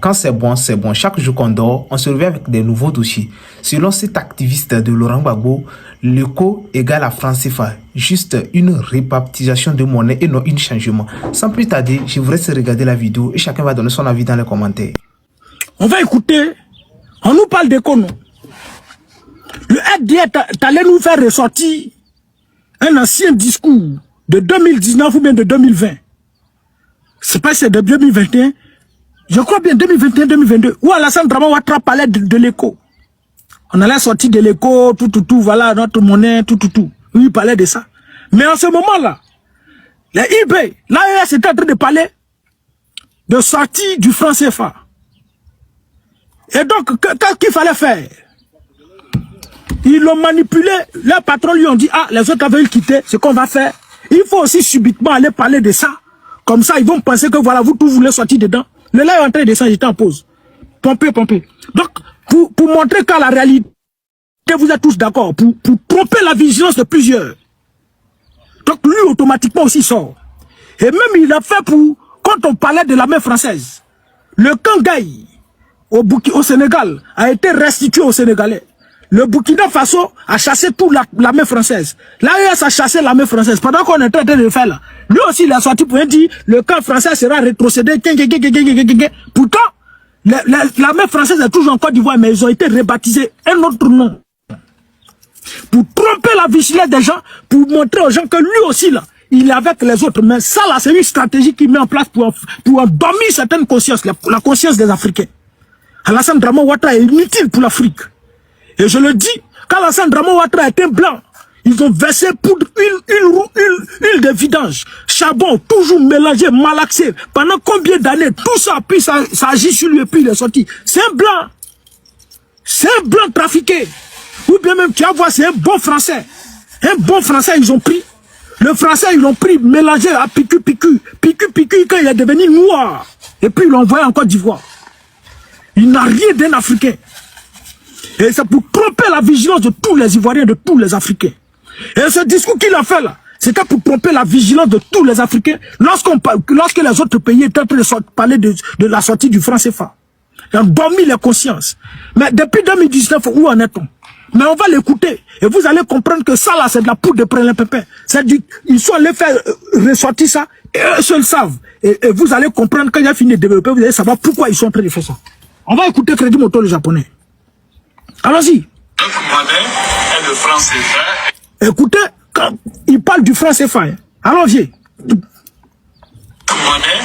Quand c'est bon, c'est bon. Chaque jour qu'on dort, on se réveille avec des nouveaux dossiers. Selon cet activiste de Laurent Gbagbo, l'éco égale à franc CFA. Juste une rebaptisation de monnaie et non un changement. Sans plus tarder, je vous laisse regarder la vidéo et chacun va donner son avis dans les commentaires. On va écouter. On nous parle d'éco, non? Le FDR t'allais nous faire ressortir un ancien discours de 2019 ou bien de 2020. C'est pas c'est de 2021. Je crois bien 2021-2022, où Alassane Draman Ouattara parlait de l'éco. On allait sortir de l'éco, tout, voilà, notre monnaie, tout. Oui, il parlait de ça. Mais en ce moment-là, les eBay, l'AES était en train de parler de sortie du franc CFA. Et donc, qu'est-ce qu'il fallait faire? Ils l'ont manipulé, leurs patrons lui ont dit, ah, les autres avaient quitter, ce qu'on va faire. Il faut aussi subitement aller parler de ça. Comme ça, ils vont penser que voilà, vous tous voulez sortir dedans. Le là est en train de descendre, j'étais en pause. Pomper. Donc, pour montrer qu'à la réalité, vous êtes tous d'accord, pour tromper la vigilance de plusieurs. Donc, lui, automatiquement aussi sort. Et même, il a fait quand on parlait de la main française, le Kangaï, au Sénégal, a été restitué aux Sénégalais. Le Burkina Faso a chassé toute la main française. L'AES a chassé la main française. Pendant qu'on est en train de le faire là, lui aussi il a sorti pour dire le camp français sera rétrocédé. Pourtant, la main française est toujours en Côte d'Ivoire, mais ils ont été rebaptisés un autre nom. Pour tromper la vigilance des gens, pour montrer aux gens que lui aussi là, il est avec les autres. Mais ça là, c'est une stratégie qu'il met en place pour endormir certaines consciences, la conscience des Africains. Alassane Draman Ouattara est inutile pour l'Afrique. Et je le dis, quand Alassane Draman Ouattara était blanc, ils ont versé poudre, huile de vidange, charbon, toujours mélangé, malaxé. Pendant combien d'années, tout ça, puis ça agit sur lui et puis il est sorti. C'est un blanc. C'est un blanc trafiqué. Ou bien même, tu vas voir, c'est un bon français. Un bon français, ils ont pris. Le français, ils l'ont pris, mélangé à picu, quand il est devenu noir. Et puis ils l'ont envoyé en Côte d'Ivoire. Il n'a rien d'un Africain. Et c'est pour tromper la vigilance de tous les Ivoiriens, de tous les Africains. Et ce discours qu'il a fait là, c'était pour tromper la vigilance de tous les Africains lorsque les autres pays étaient en train de parler de la sortie du franc CFA. Ils ont dormi les consciences. Mais depuis 2019, où en est-on? Mais on va l'écouter. Et vous allez comprendre que ça là, c'est de la poudre de prélin-pépin. Ils sont allés faire ressortir ça, et eux seuls savent. Et vous allez comprendre quand il a fini de développer, vous allez savoir pourquoi ils sont en train de faire ça. On va écouter Crédit Moto le japonais. Allons-y. Notre monnaie est le franc CFA. Écoutez, quand il parle du franc CFA, hein. Allons-y. Notre monnaie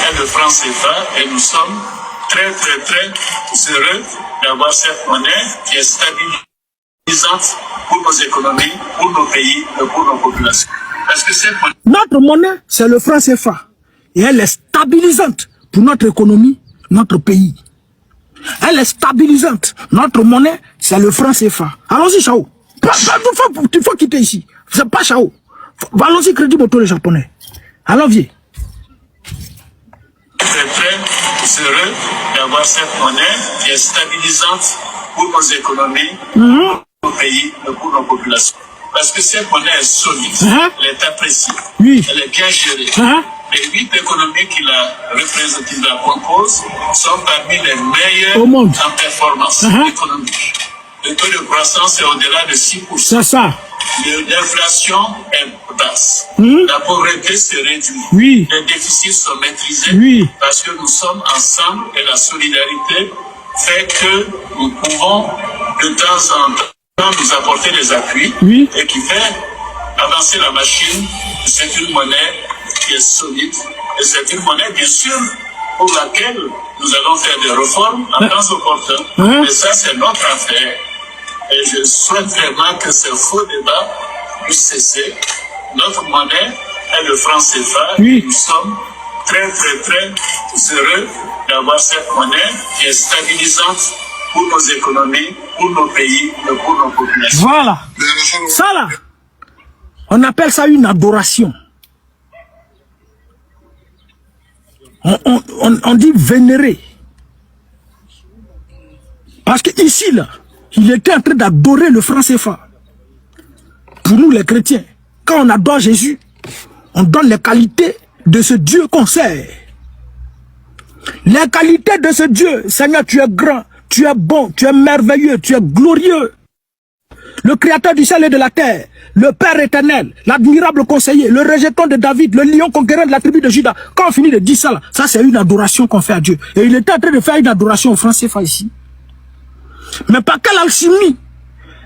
est le franc CFA et nous sommes très heureux d'avoir cette monnaie qui est stabilisante pour nos économies, pour nos pays et pour nos populations. Parce que cette monnaie... Notre monnaie, c'est le franc CFA. Et elle est stabilisante pour notre économie, notre pays. Elle est stabilisante. Notre monnaie, c'est le franc CFA. Allons-y, Chao. Il faut quitter ici. C'est pas Chao. Allons-y, Crédit Moto le japonais. Allons-y. Très heureux d'avoir cette monnaie qui est stabilisante pour nos économies, pour nos pays et pour nos populations. Parce que cette monnaie est solide, elle est appréciée, elle est bien gérée. Les 8 économies qui la composent sont parmi les meilleures en performance économique. Le taux de croissance est au-delà de 6%. C'est ça. L'inflation est basse. La pauvreté se réduit. Les déficits sont maîtrisés parce que nous sommes ensemble et la solidarité fait que nous pouvons de temps en temps nous apporter des appuis et qui fait avancer la machine. C'est une monnaie qui est solide et c'est une monnaie bien sûr pour laquelle nous allons faire des réformes en temps opportun. Mais ça c'est notre affaire et je souhaite vraiment que ce faux débat puisse cesser. Notre monnaie est le franc CFA et nous sommes très heureux d'avoir cette monnaie qui est stabilisante pour nos économies, pour nos pays et pour nos populations. Voilà. Ça là, on appelle ça une adoration. On dit vénérer. Parce que ici, là, il était en train d'adorer le franc CFA. Pour nous, les chrétiens, quand on adore Jésus, on donne les qualités de ce Dieu qu'on sert. Les qualités de ce Dieu, Seigneur, tu es grand, tu es bon, tu es merveilleux, tu es glorieux. Le créateur du ciel et de la terre, le Père éternel, l'admirable conseiller, le rejeton de David, le lion conquérant de la tribu de Juda. Quand on finit de dire ça, là, ça c'est une adoration qu'on fait à Dieu. Et il était en train de faire une adoration au franc CFA ici. Mais par quelle alchimie?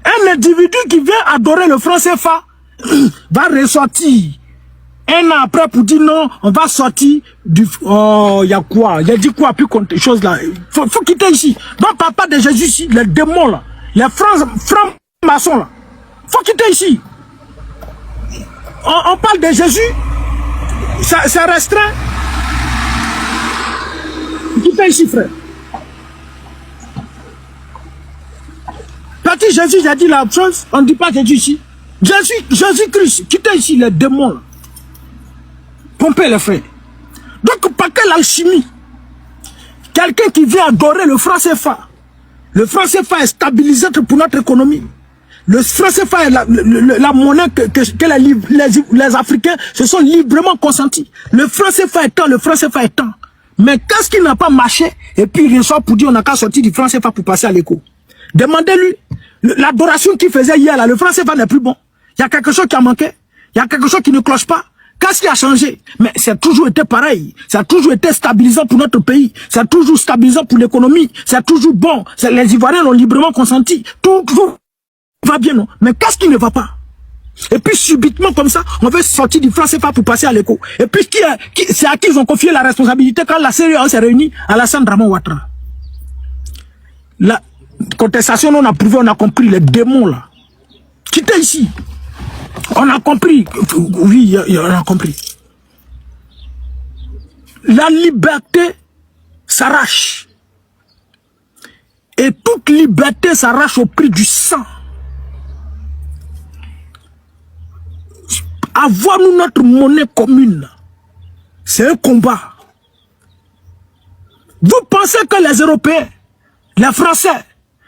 Un individu qui vient adorer le franc CFA va ressortir un an après pour dire non, on va sortir du... Oh, il y a quoi? Il a dit quoi? Plus contre chose là. Faut quitter ici. Donc, papa de Jésus ici, les démons là, les francs-maçons là, faut quitter ici. On parle de Jésus, c'est restreint. Quittez ici, frère. Petit Jésus, j'ai dit la chose, on ne dit pas Jésus ici. Jésus-Christ, quittez ici les démons là. Pompez les frères. Donc, par quelle alchimie? Quelqu'un qui vient adorer le franc CFA. Le franc CFA est stabilisateur pour notre économie. Le franc CFA est la monnaie que les Africains se sont librement consentis. Le franc CFA est temps, le franc CFA est temps. Mais qu'est-ce qui n'a pas marché? Et puis il ressort pour dire on n'a qu'à sortir du franc CFA pour passer à l'écho. Demandez-lui. L'adoration qu'il faisait hier, là, le franc CFA n'est plus bon. Il y a quelque chose qui a manqué. Il y a quelque chose qui ne cloche pas. Qu'est-ce qui a changé? Mais ça a toujours été pareil. Ça a toujours été stabilisant pour notre pays. Ça a toujours stabilisant pour l'économie. C'est toujours bon. Les Ivoiriens l'ont librement consenti. Tout va bien, non? Mais qu'est-ce qui ne va pas? Et puis subitement comme ça, on veut sortir du franc CFA pour passer à l'écho. Et puis c'est à qui ils ont confié la responsabilité quand la CEDEAO s'est réunie? À Alassane Dramane Ouattara. La contestation, on a prouvé, on a compris les démons là. Quittez ici. On a compris. Oui, on a compris. La liberté s'arrache. Et toute liberté s'arrache au prix du sang. Avoir-nous notre monnaie commune, c'est un combat. Vous pensez que les Européens, les Français,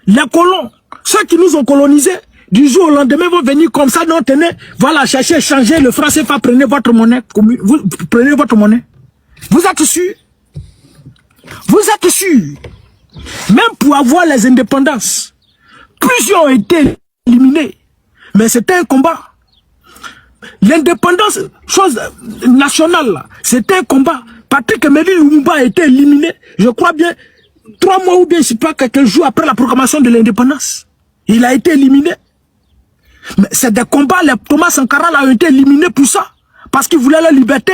les colons, ceux qui nous ont colonisés, du jour au lendemain vont venir comme ça, non, tenez, voilà, chercher, changer le franc CFA, prenez votre monnaie commune, vous prenez votre monnaie. Vous êtes sûr? Vous êtes sûr? Même pour avoir les indépendances, plusieurs ont été éliminés, mais c'était un combat. L'indépendance, chose nationale, c'était un combat. Patrick Emery Lumumba a été éliminé, je crois bien, 3 mois ou bien, je ne sais pas, quelques jours après la proclamation de l'indépendance. Il a été éliminé. Mais c'est des combats, les Thomas Sankara ont été éliminés pour ça. Parce qu'ils voulaient la liberté.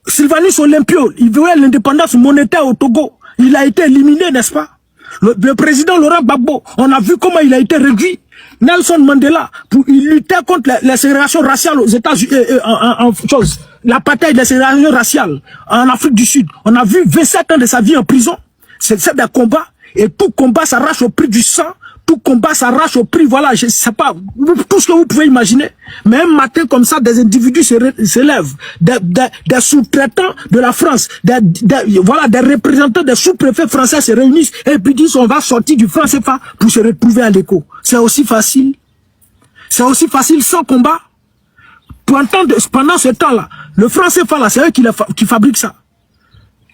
Sylvanus Olympio, il voulait l'indépendance monétaire au Togo. Il a été éliminé, n'est-ce pas? Le président Laurent Gbagbo, on a vu comment il a été réduit. Nelson Mandela, il luttait contre la ségrégation raciale aux États-Unis, l'apartheid, la ségrégation raciale en Afrique du Sud. On a vu 27 ans de sa vie en prison. C'est des combats. Et tout combat s'arrache au prix du sang. Tout combat s'arrache au prix, voilà, je sais pas, tout ce que vous pouvez imaginer. Mais un matin comme ça, des individus se lèvent, des sous-traitants de la France, voilà, des représentants des sous-préfets français se réunissent et puis disent on va sortir du franc CFA pour se retrouver à l'écho. C'est aussi facile. C'est aussi facile sans combat. Pendant ce temps-là, le franc CFA là, c'est eux qui fabriquent ça.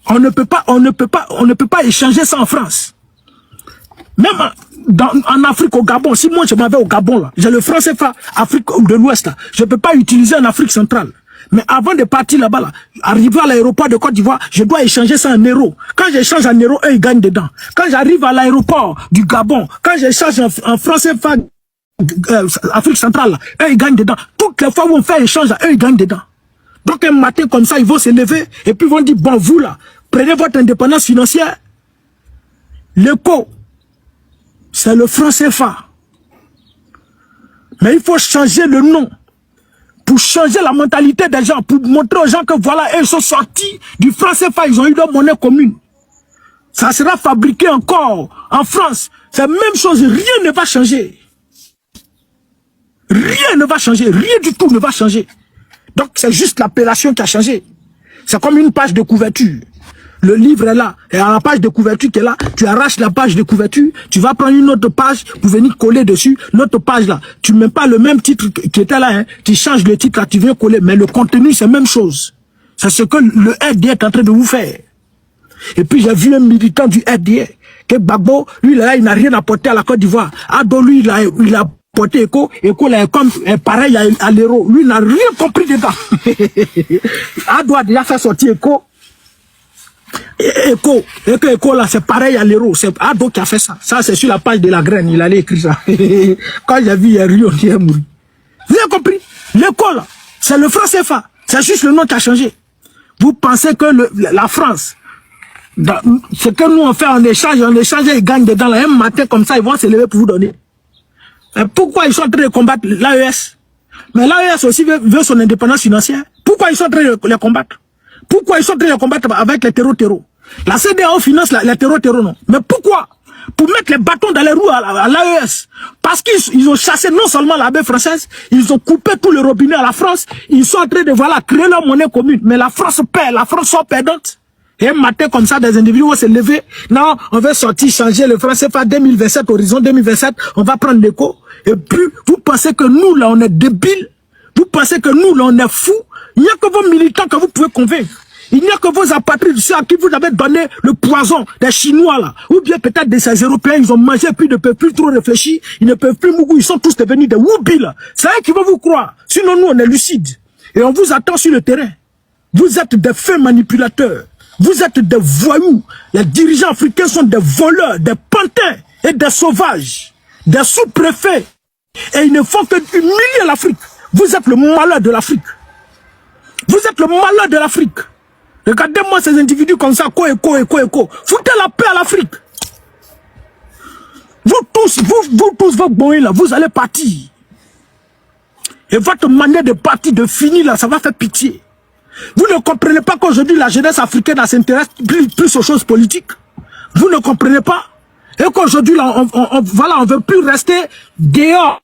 On ne peut pas échanger ça en France. Même en Afrique, au Gabon, si moi je m'en vais au Gabon, là, j'ai le franc CFA, Afrique de l'Ouest, là, je ne peux pas utiliser en Afrique centrale. Mais avant de partir là-bas, là, arriver à l'aéroport de Côte d'Ivoire, je dois échanger ça en euros. Quand j'échange en euros, eux, ils gagnent dedans. Quand j'arrive à l'aéroport du Gabon, quand j'échange en franc CFA, Afrique centrale, là, eux, ils gagnent dedans. Toutes les fois où on fait échange, eux, ils gagnent dedans. Donc un matin comme ça, ils vont se lever et puis ils vont dire, bon, vous là, prenez votre indépendance financière. L'écho, c'est le franc CFA. Mais il faut changer le nom. Pour changer la mentalité des gens. Pour montrer aux gens que voilà, ils sont sortis du franc CFA. Ils ont eu leur monnaie commune. Ça sera fabriqué encore en France. C'est la même chose. Rien ne va changer. Rien ne va changer. Rien du tout ne va changer. Donc c'est juste l'appellation qui a changé. C'est comme une page de couverture. Le livre est là, et à la page de couverture qui est là, tu arraches la page de couverture, tu vas prendre une autre page pour venir coller dessus, l'autre page là, tu mets pas le même titre qui était là, hein, tu changes le titre là, tu viens coller, mais le contenu c'est la même chose. C'est ce que le RD est en train de vous faire. Et puis j'ai vu un militant du RDA, que Gbagbo, lui là, il n'a rien apporté à la Côte d'Ivoire. Ado, lui, il a porté Eko là est comme pareil à l'héros. Lui n'a rien compris dedans. Ado a déjà fait sortir Eko. Eko là, c'est pareil à l'héros. C'est Ado qui a fait ça. Ça, c'est sur la page de la graine. Il allait écrire ça. Quand j'ai vu, il a ri, il est mort. Vous avez compris? L'Eko là, c'est le franc CFA. C'est juste le nom qui a changé. Vous pensez que la France, ce que nous on fait en échange, ils gagnent dedans. Là, un matin comme ça, ils vont se lever pour vous donner. Mais pourquoi ils sont en train de combattre l'AES? Mais l'AES aussi veut son indépendance financière. Pourquoi ils sont en train de les combattre? Pourquoi ils sont en train de les combattre avec les terreaux? La CEDEAO finance les terreaux, non. Mais pourquoi? Pour mettre les bâtons dans les roues à l'AES. Parce qu'ils ont chassé non seulement la baie française, ils ont coupé tout le robinet à la France. Ils sont en train de créer leur monnaie commune. Mais la France perd, la France sort perdante. Et un matin comme ça, des individus vont se lever. Non, on va sortir, changer le franc CFA 2027, horizon 2027. On va prendre l'écho. Et puis, vous pensez que nous, là, on est débiles? Vous pensez que nous, là, on est fous? Il n'y a que vos militants que vous pouvez convaincre. Il n'y a que vos apatrides, ceux à qui vous avez donné le poison des Chinois, là. Ou bien peut-être des ces Européens, ils ont mangé, puis ils ne peuvent plus trop réfléchir. Ils ne peuvent plus mougou, ils sont tous devenus des woubis, là. C'est eux qui vont vous croire. Sinon, nous, on est lucides. Et on vous attend sur le terrain. Vous êtes des fins manipulateurs. Vous êtes des voyous. Les dirigeants africains sont des voleurs, des pantins et des sauvages, des sous-préfets. Et ils ne font que humilier l'Afrique. Vous êtes le malheur de l'Afrique. Vous êtes le malheur de l'Afrique. Regardez-moi ces individus comme ça, Foutez la paix à l'Afrique. Vous tous, vos boys là, vous allez partir. Et votre manière de partir, de finir là, ça va faire pitié. Vous ne comprenez pas qu'aujourd'hui la jeunesse africaine s'intéresse plus aux choses politiques. Vous ne comprenez pas. Et qu'aujourd'hui là, on veut plus rester dehors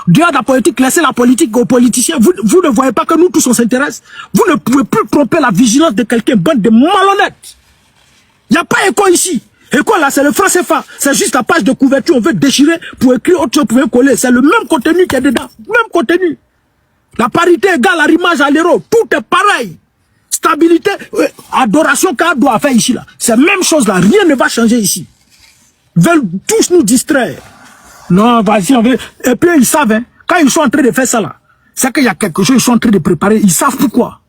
de la politique, laisser la politique aux politiciens. Vous ne voyez pas que nous tous on s'intéresse. Vous ne pouvez plus tromper la vigilance de quelqu'un, bande de malhonnêtes. Il n'y a pas Eko ici. Eko là, c'est le franc CFA. C'est juste la page de couverture. On veut déchirer pour écrire autre chose, pour coller. C'est le même contenu qui est dedans. Même contenu. La parité égale l'arrimage à l'héros. Tout est pareil. Stabilité, adoration qu'A doit faire ici là. C'est la même chose là. Rien ne va changer ici. Ils veulent tous nous distraire. Non, vas-y, on veut. Et puis ils savent, hein, quand ils sont en train de faire ça là, c'est qu'il y a quelque chose, ils sont en train de préparer. Ils savent pourquoi.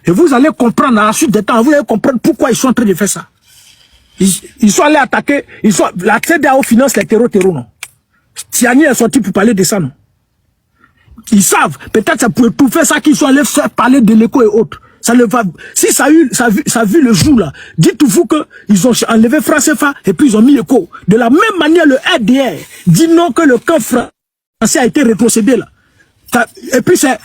Et vous allez comprendre à la suite des temps, vous allez comprendre pourquoi ils sont en train de faire ça. Ils sont allés attaquer, la CEDEAO finance les terreaux, non. Tiani est sorti pour parler de ça, non. Ils savent, peut-être ça peut tout faire ça qu'ils sont allés faire parler de l'écho et autres. Ça le va, si ça a vu le jour là, dites-vous que ils ont enlevé franc CFA et puis ils ont mis l'écho. De la même manière, le RDR dit non que le camp français a été rétrocédé là. Et puis c'est